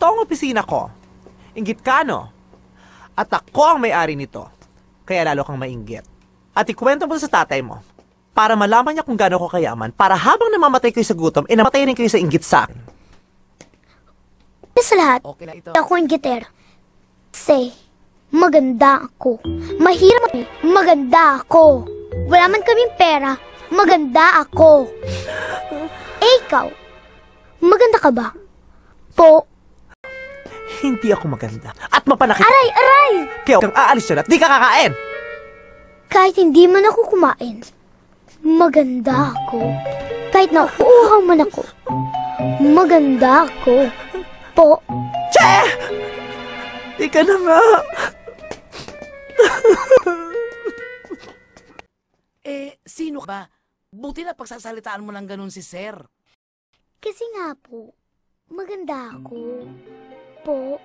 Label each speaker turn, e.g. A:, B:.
A: Ito ang opisina ko. Inggit ka, no? At ako ang may-ari nito. Kaya lalo kang mainggit. At ikwento mo sa tatay mo para malaman niya kung gaano ko kayaman para habang namamatay kayo sa gutom, namatay rin kayo sa inggit sa akin.
B: Sa lahat,
C: Okay na ito.
B: ako ang gitero. Say, maganda ako. Mahirap kami, maganda ako. Wala man kaming pera, maganda ako. Eh, ikaw, maganda ka ba? Po.
A: Hindi ako maganda. At mapanakit.
B: Aray, aray!
A: Kaya huwag kang aalis dyan at di ka kakain.
B: Kahit hindi man ako kumain, maganda ako. Kahit nauuhaw man ako, maganda ako. Po.
A: Che! Di ka na nga.
C: Sino ka ba? Buti na pagsasalitaan mo lang ganun si Sir.
B: Kasi nga po, maganda ako. Po.